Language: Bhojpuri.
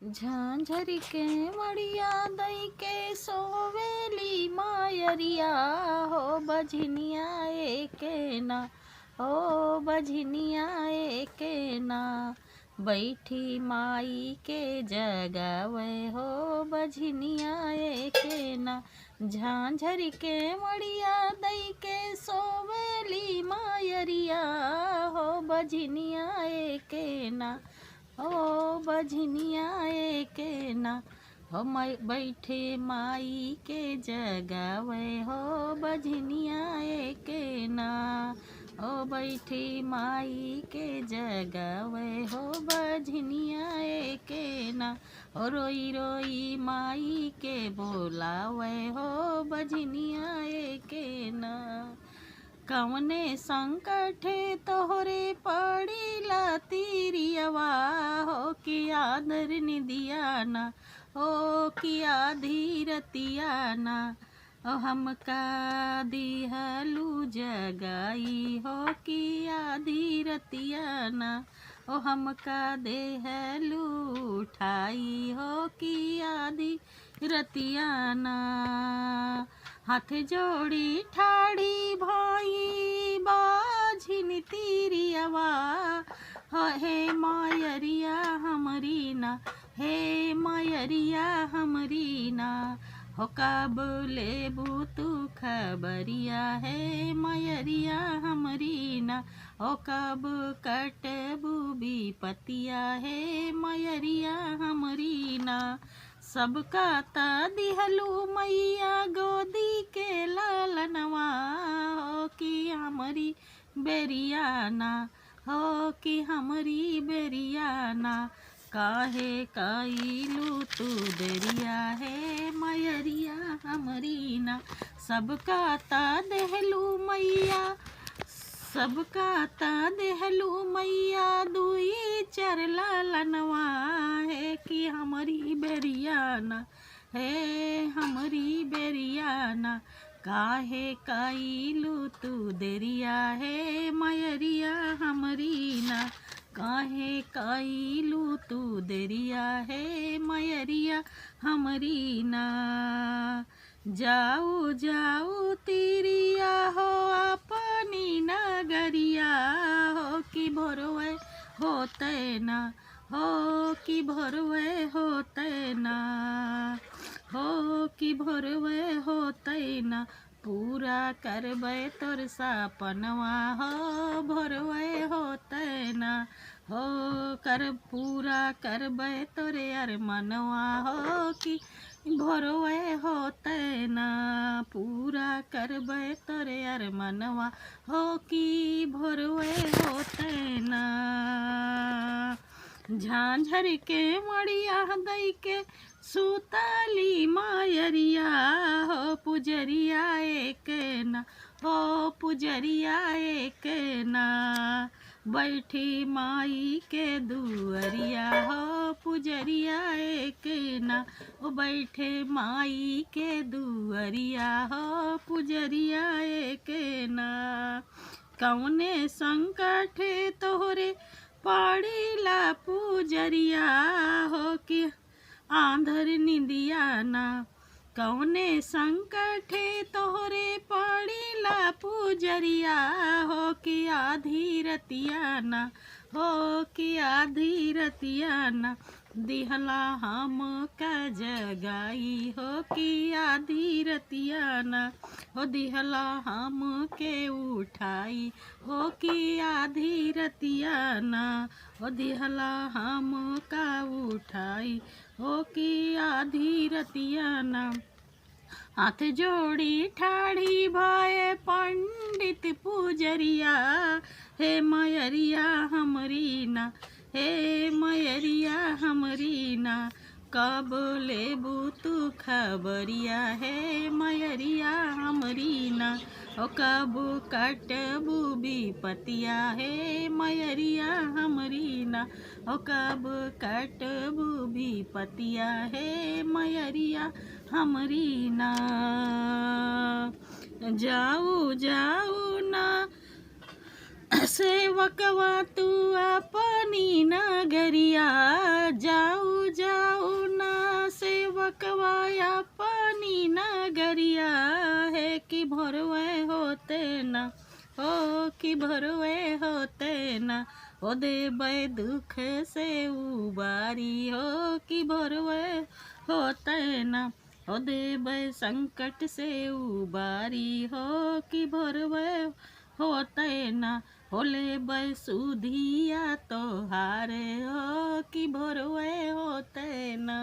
झांझर के मड़िया दई के सोवेली मायरिया हो बझनिया के ना हो बझनिया के ना बैठी माई के जगावे हो बझनिया के ना झांझर के मड़िया दई के सोवेली मायरिया हो बझनिया के ना हो बझनिया के ना हो बैठे माई के जगावे हो बझनिया के ना हो बैठे माई के जगावे हो बझनिया के ना हो रोई रोई माई के बोलावे हो बझनिया के ना कवने संकटे तोहरे पड़ीला तीरियवा हो कि आदर निदियाना हो कि आधीरतियाना ओ हमका दिहलू जगाई हो कि आधीरतियाना ओ हमका देहलू उठाई हो कि आधीरतियाना हाथ जोड़ी ठाड़ी भाई बाझिन तीरियवा हे मायरिया हमरी ना हे मायरिया हमरी ना हो कब लेबू तू खबरिया है मायरिया हमरी ना हो कब कटबू विपतिया है मायरिया हमरी ना सबका ता दिहलू मैया गोदी के लालनवा हो कि हमारी बेरियाना हो कि हमारी बेरियाना काहे काइलू तू देरिया है मयरिया हमारी ना सबका ता देहलू मैया सबका ता देहलू मैया दुई चर लालनवा है कि हमारी बेरियाना है हमारी बेरियाना काहे काइलू तू देरिया है मयरिया हमारी ना काहे काइलू तू देरिया है मयरिया हमारी ना जाऊ जाऊ तिरिया हो अपनी नगरिया हो कि भोरवे होते ना हो कि भोरवे होते ना हो कि भोरवे होते ना पूरा करबे तोर सपनवा हो भोरवे होते ना हो कर पूरा करबे तोरे अरमनवा हो कि भोरवे होते ना पूरा करबे तोरे अरमनवा हो कि भोरवे होते ना झांझर के मड़िया दई के सुतली मायरिया हो पुजरिया एक ना हो पुजरिया एक ना बैठी माई के दुअरिया हो पुजरिया एक ना ओ बैठे माई के दुअरिया हो पुजरिया एक ना कौने संकट तोहरे पड़ीला पुजरिया हो कि आंधर निदियाना कौने संकटे तोहरे पड़ीला पुजरिया हो कि आधी रतियाना हो कि आधी रतियाना दिहला हम का जगाई हो कि आधी रतियाना हो दिहला हम के उठाई हो कि आधी रतियाना हो दिहला हम का उठाई हो कि आधी रतियाना हाथ जोड़ी ठाड़ी भाई पंडित पूजरिया हे मयरिया हमरी ना हे मयरिया हमरी ना कब लेबू तू खबरिया है मयरिया हमरी ना ओ कब कटबू विपतिया है मयरिया हमरी ना ओ कब कटबू विपतिया है मयरिया हमरी ना जाऊ जाऊ ना सेवकवा तू अपनी नगरिया जाऊ जाऊ भरवे होते ना, हो कि भरवे होते ना, ओ देबै दुख से उबारी, हो कि भरवे होते ना, हो देबै संकट से उबारी, हो कि भरवे होते ना, हो लेबै सुधिया तोहारे, हो कि भरवे होते ना।